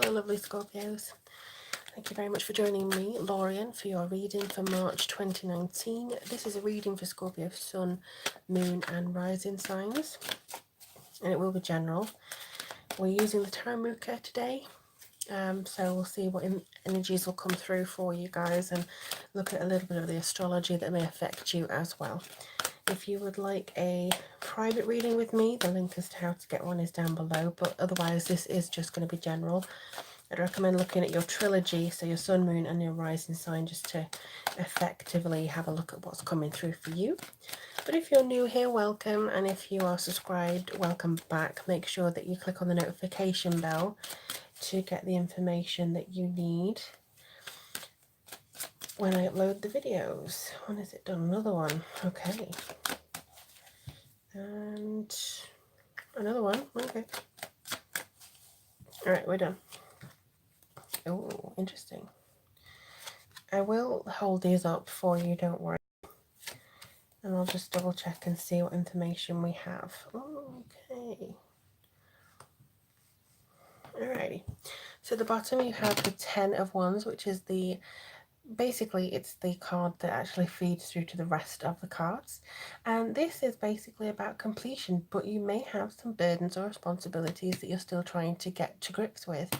Hello lovely Scorpios. Thank you very much for joining me, Lorian, for your reading for March 2019. This is a reading for Scorpio Sun, Moon and Rising signs, and it will be general. We're using the Taramuka today, so we'll see what energies will come through for you guys and look at a little bit of the astrology that may affect you as well. If you would like a private reading with me, the link as to how to get one is down below, but otherwise this is just going to be general. I'd recommend looking at your trilogy, so your sun, moon and your rising sign, just to effectively have a look at what's coming through for you. But if you're new here, welcome, and if you are subscribed, welcome back. Make sure that you click on the notification bell to get the information that you need when I upload the videos. When is it done? Another one. Okay. And another one. Okay. Alright, we're done. Oh, interesting. I will hold these up for you, don't worry. And I'll just double check and see what information we have. Okay. Alrighty. So at the bottom you have the 10 of Wands, which is the, basically it's the card that actually feeds through to the rest of the cards. And this is basically about completion, but you may have some burdens or responsibilities that you're still trying to get to grips with.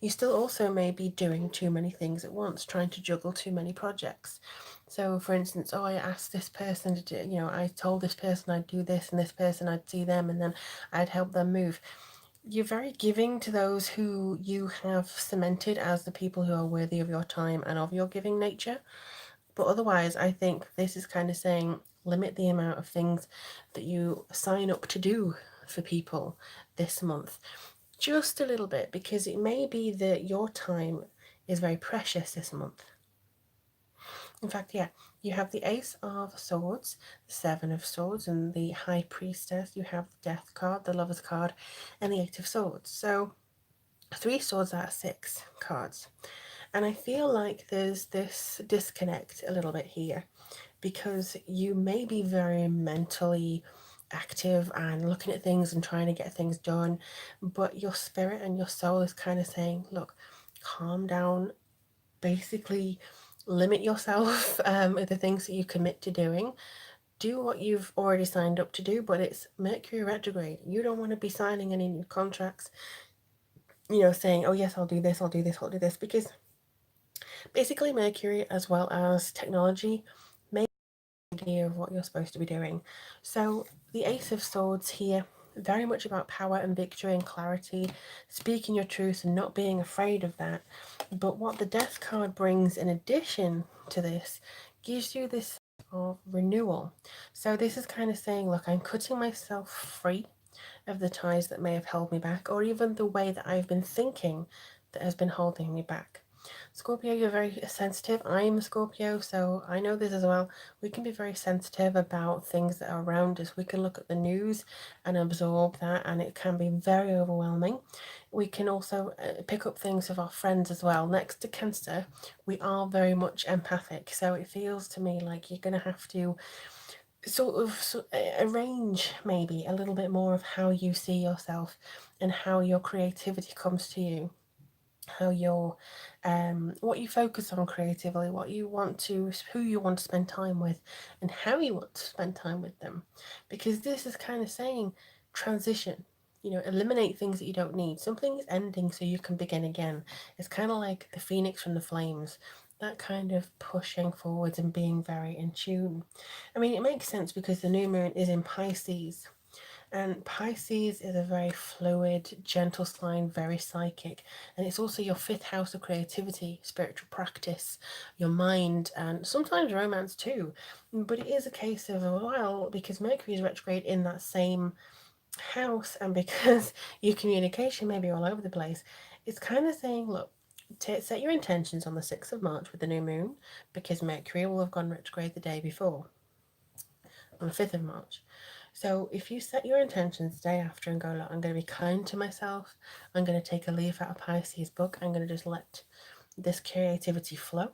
You still also may be doing too many things at once, trying to juggle too many projects. So for instance, oh, I asked this person to do, you know, I told this person I'd do this, and this person I'd see them, and then I'd help them move. You're very giving to those who you have cemented as the people who are worthy of your time and of your giving nature. But otherwise, I think this is kind of saying limit the amount of things that you sign up to do for people this month. Just a little bit, because it may be that your time is very precious this month. In fact, yeah, you have the Ace of Swords, the Seven of Swords, and the High Priestess. You have the Death card, the Lover's card, and the Eight of Swords. So 3 swords out of 6 cards. And I feel like there's this disconnect a little bit here, because you may be very mentally active and looking at things and trying to get things done, but your spirit and your soul is kind of saying, look, calm down, basically limit yourself with the things that you commit to doing. Do what you've already signed up to do, but it's Mercury retrograde. You don't want to be signing any new contracts, you know, saying, oh yes, I'll do this, I'll do this, I'll do this, because basically Mercury, as well as technology, may have an idea of what you're supposed to be doing. So the Ace of Swords here, very much about power and victory and clarity, speaking your truth and not being afraid of that. But what the Death card brings in addition to this gives you this of renewal. So this is kind of saying, look, I'm cutting myself free of the ties that may have held me back, or even the way that I've been thinking that has been holding me back. Scorpio, you're very sensitive. I'm a Scorpio, so I know this as well. We can be very sensitive about things that are around us. We can look at the news and absorb that, and it can be very overwhelming. We can also pick up things with our friends as well. Next to Cancer, we are very much empathic, so it feels to me like you're going to have to sort of arrange maybe a little bit more of how you see yourself and how your creativity comes to you, how your what you focus on creatively, what you want to, who you want to spend time with, and how you want to spend time with them. Because this is kind of saying transition, you know, eliminate things that you don't need. Something is ending so you can begin again. It's kind of like the phoenix from the flames, that kind of pushing forwards and being very in tune. I mean, it makes sense because the new moon is in Pisces, and Pisces is a very fluid, gentle sign, very psychic. And it's also your 5th house of creativity, spiritual practice, your mind, and sometimes romance too. But it is a case of, well, because Mercury is retrograde in that same house, and because your communication may be all over the place, it's kind of saying, look, set your intentions on the 6th of March with the new moon, because Mercury will have gone retrograde the day before, on the 5th of March. So if you set your intentions the day after and go, look, I'm going to be kind to myself, I'm going to take a leaf out of Pisces book, I'm going to just let this creativity flow.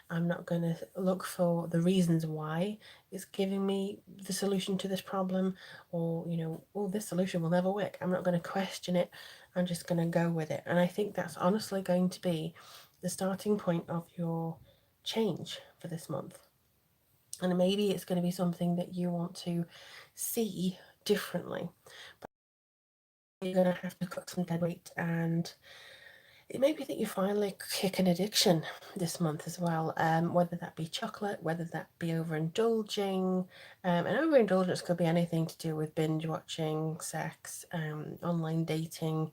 I'm not going to look for the reasons why it's giving me the solution to this problem, or, you know, oh, this solution will never work. I'm not going to question it. I'm just going to go with it. And I think that's honestly going to be the starting point of your change for this month. And maybe it's going to be something that you want to see differently. But you're going to have to cut some dead weight, and it may be that you finally kick an addiction this month as well, whether that be chocolate, whether that be overindulging. And overindulgence could be anything to do with binge watching, sex, online dating,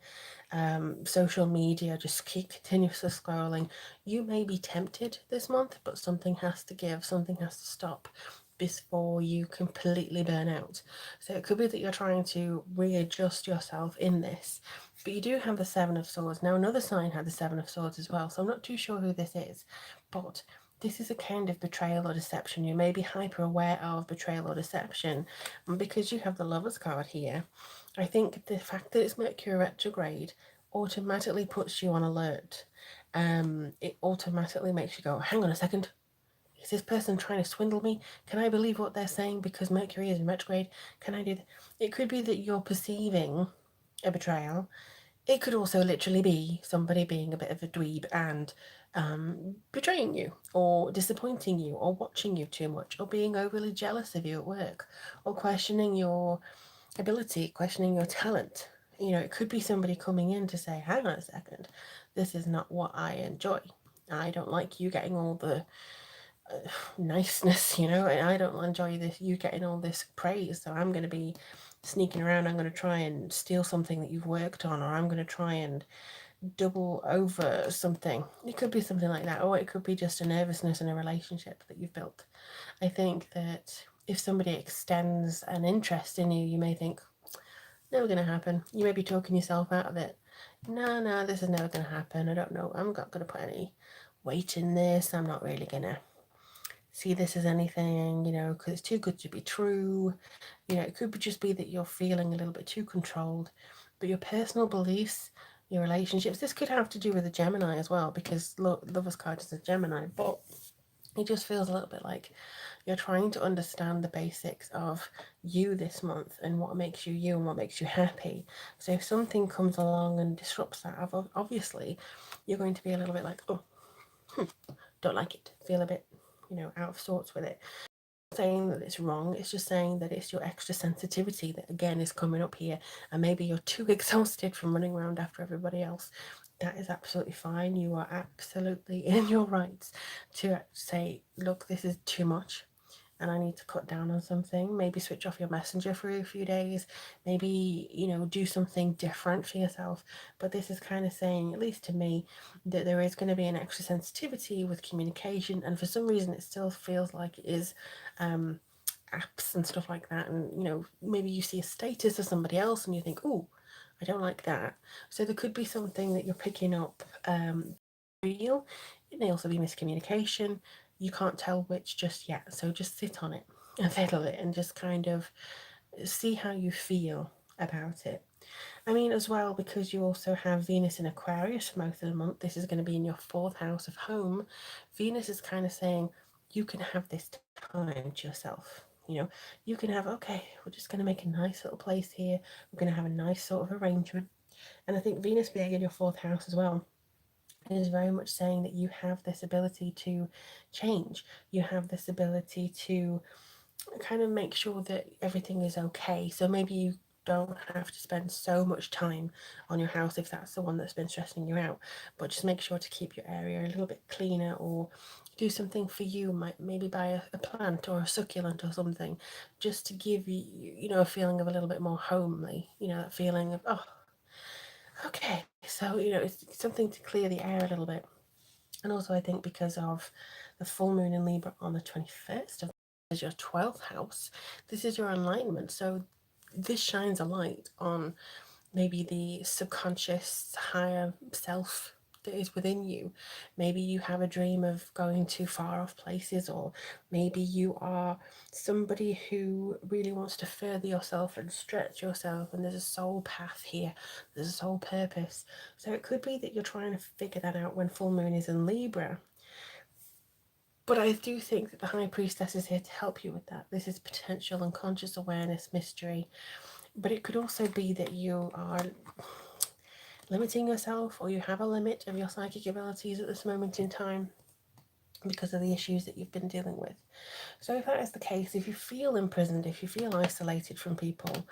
social media, just keep continuously scrolling. You may be tempted this month, but something has to give, something has to stop before you completely burn out. So it could be that you're trying to readjust yourself in this, but you do have the Seven of Swords. Now another sign had the Seven of Swords as well, so I'm not too sure who this is, but this is a kind of betrayal or deception. You may be hyper aware of betrayal or deception, and because you have the Lovers card here, I think the fact that it's Mercury retrograde automatically puts you on alert. It automatically makes you go, hang on a second, is this person trying to swindle me? Can I believe what they're saying because Mercury is in retrograde? Can I do that? It could be that you're perceiving a betrayal. It could also literally be somebody being a bit of a dweeb and betraying you, or disappointing you, or watching you too much, or being overly jealous of you at work, or questioning your ability, questioning your talent. You know, it could be somebody coming in to say, hang on a second, this is not what I enjoy. I don't like you getting all the niceness, and I don't enjoy this, you getting all this praise. So I'm going to be sneaking around. I'm going to try and steal something that you've worked on, or I'm going to try and double over something. It could be something like that, or it could be just a nervousness in a relationship that you've built. I think that if somebody extends an interest in you, you may think, never going to happen. You may be talking yourself out of it. No, this is never going to happen. I don't know. I'm not going to put any weight in this. I'm not really going to see this as anything, because it's too good to be true. It could just be that you're feeling a little bit too controlled. But your personal beliefs, your relationships, this could have to do with a Gemini as well, because Lover's card is a Gemini. But it just feels a little bit like you're trying to understand the basics of you this month and what makes you you and what makes you happy. So if something comes along and disrupts that, obviously you're going to be a little bit like, oh, don't like it, feel a bit, out of sorts with it. Saying that it's wrong, it's just saying that it's your extra sensitivity that again is coming up here, and maybe you're too exhausted from running around after everybody else. That is absolutely fine. You are absolutely in your rights to say, look, this is too much and I need to cut down on something. Maybe switch off your messenger for a few days. Maybe, do something different for yourself. But this is kind of saying, at least to me, that there is going to be an extra sensitivity with communication. And for some reason, it still feels like it is apps and stuff like that. And, maybe you see a status of somebody else and you think, oh, I don't like that. So there could be something that you're picking up real. It may also be miscommunication. You can't tell which just yet. So just sit on it and settle it and just kind of see how you feel about it. I mean, as well, because you also have Venus in Aquarius for most of the month, this is going to be in your fourth house of home. Venus is kind of saying you can have this time to yourself. You can have, okay, we're just going to make a nice little place here. We're going to have a nice sort of arrangement. And I think Venus being in your fourth house as well is very much saying that you have this ability to change. You have this ability to kind of make sure that everything is okay. So maybe you don't have to spend so much time on your house if that's the one that's been stressing you out, but just make sure to keep your area a little bit cleaner, or do something for you. Maybe buy a plant or a succulent or something, just to give you, a feeling of a little bit more homely, that feeling of, oh, okay, so it's something to clear the air a little bit. And also, I think because of the full moon in Libra on the 21st of is your 12th house, this is your alignment. So this shines a light on maybe the subconscious higher self that is within you. Maybe you have a dream of going to far off places, or maybe you are somebody who really wants to further yourself and stretch yourself, and there's a soul path here, there's a soul purpose. So it could be that you're trying to figure that out when full moon is in Libra. But I do think that the High Priestess is here to help you with that. This is potential unconscious awareness mystery. But it could also be that you are limiting yourself, or you have a limit of your psychic abilities at this moment in time because of the issues that you've been dealing with. So if that is the case, if you feel imprisoned, if you feel isolated from people,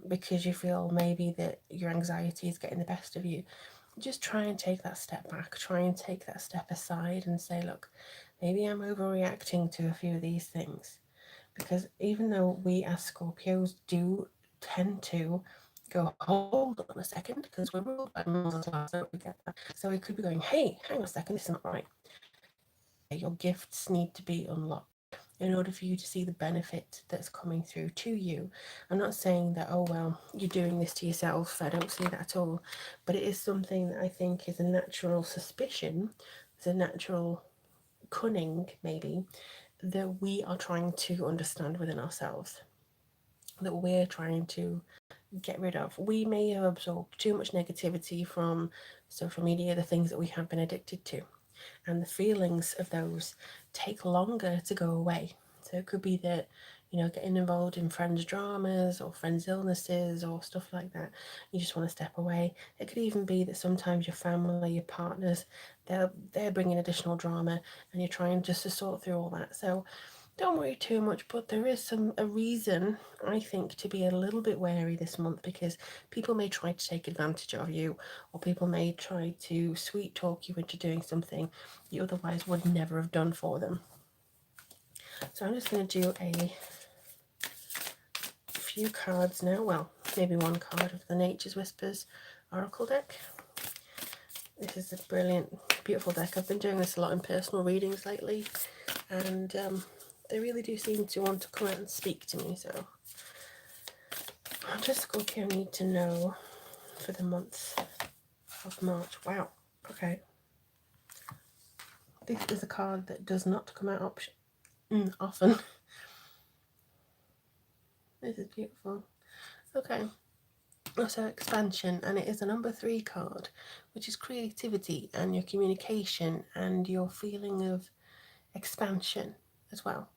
because you feel maybe that your anxiety is getting the best of you, just try and take that step back, try and take that step aside and say, look, maybe I'm overreacting to a few of these things. Because even though we as Scorpios do tend to go, hold on a second, because we're ruled by Mars as well, so we get that. So we could be going, hey, hang on a second, this is not right. Your gifts need to be unlocked in order for you to see the benefit that's coming through to you. I'm not saying that, oh, well, you're doing this to yourself. I don't see that at all. But it is something that I think is a natural suspicion, it's a natural cunning, maybe, that we are trying to understand within ourselves, that we're trying to get rid of. We may have absorbed too much negativity from social media, the things that we have been addicted to, and the feelings of those take longer to go away. So it could be that, you know, getting involved in friends' dramas or friends' illnesses or stuff like that, you just want to step away. It could even be that sometimes your family, your partners, they're bringing additional drama, and you're trying just to sort through all that. So don't worry too much, but there is a reason, I think, to be a little bit wary this month, because people may try to take advantage of you, or people may try to sweet talk you into doing something you otherwise would never have done for them. So I'm just going to do a few cards now, well, maybe one card of the Nature's Whispers Oracle deck. This is a brilliant, beautiful deck. I've been doing this a lot in personal readings lately, and they really do seem to want to come out and speak to me. So what does Scorpio need to know for the month of March? Wow, okay. This is a card that does not come out often. This is beautiful. Okay. Also expansion, and it is a number 3 card, which is creativity and your communication and your feeling of expansion as well,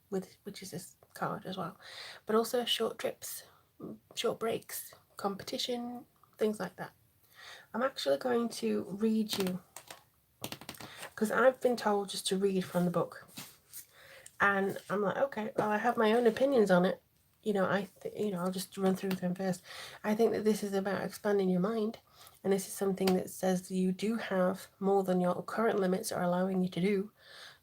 which is this card as well, but also short trips, short breaks, competition, things like that. I'm actually going to read you, because I've been told just to read from the book, and I'm like, okay, well, I have my own opinions on it. You know, I'll just run through them first. I think that this is about expanding your mind, and this is something that says you do have more than your current limits are allowing you to do.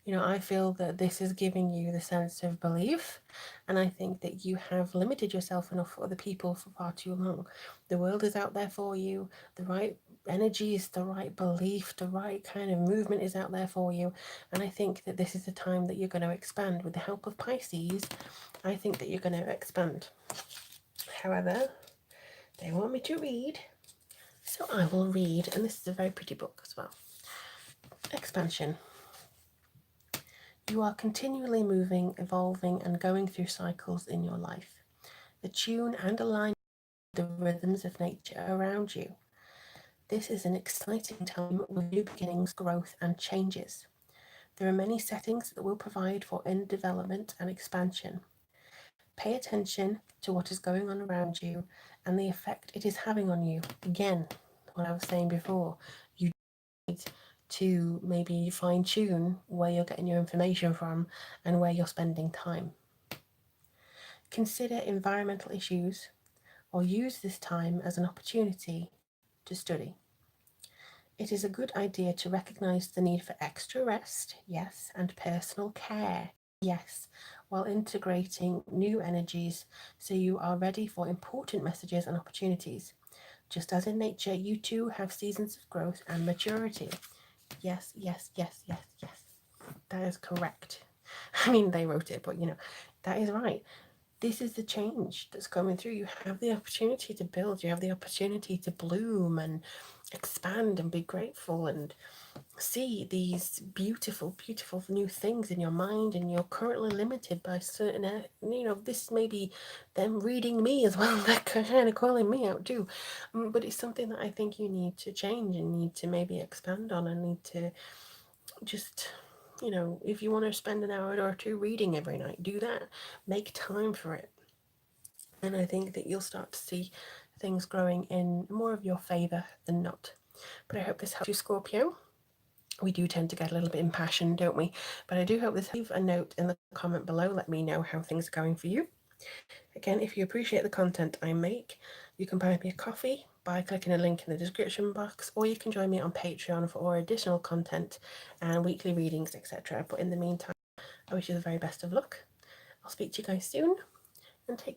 You know, I feel that this is giving you the sense of belief, and I think that you have limited yourself enough for other people for far too long. The world is out there for you, the right energies, the right belief, the right kind of movement is out there for you, and I think that this is the time that you're going to expand. With the help of Pisces, I think that you're going to expand. However, they want me to read, so I will read, and this is a very pretty book as well. Expansion. You are continually moving, evolving, and going through cycles in your life. Attune and align with the rhythms of nature around you. This is an exciting time with new beginnings, growth, and changes. There are many settings that will provide for inner development and expansion. Pay attention to what is going on around you and the effect it is having on you. Again, what I was saying before, you need to maybe fine tune where you're getting your information from and where you're spending time. Consider environmental issues or use this time as an opportunity to study. It is a good idea to recognize the need for extra rest, yes, and personal care, yes, while integrating new energies so you are ready for important messages and opportunities. Just as in nature, you too have seasons of growth and maturity. Yes, yes, yes, yes, yes. That is correct. I mean, they wrote it, but you know, that is right. This is the change that's coming through. You have the opportunity to build, you have the opportunity to bloom and expand and be grateful and see these beautiful, beautiful new things in your mind, and you're currently limited by certain, this may be them reading me as well. They're kind of calling me out too. But it's something that I think you need to change and need to maybe expand on and need to just, if you want to spend an hour or two reading every night, do that. Make time for it. And I think that you'll start to see things growing in more of your favour than not. But I hope this helps you, Scorpio. We do tend to get a little bit impassioned, don't we? But I do hope this. Leave a note in the comment below. Let me know how things are going for you. Again, if you appreciate the content I make, you can buy me a coffee by clicking a link in the description box, or you can join me on Patreon for more additional content and weekly readings, etc. But in the meantime, I wish you the very best of luck. I'll speak to you guys soon, and take care.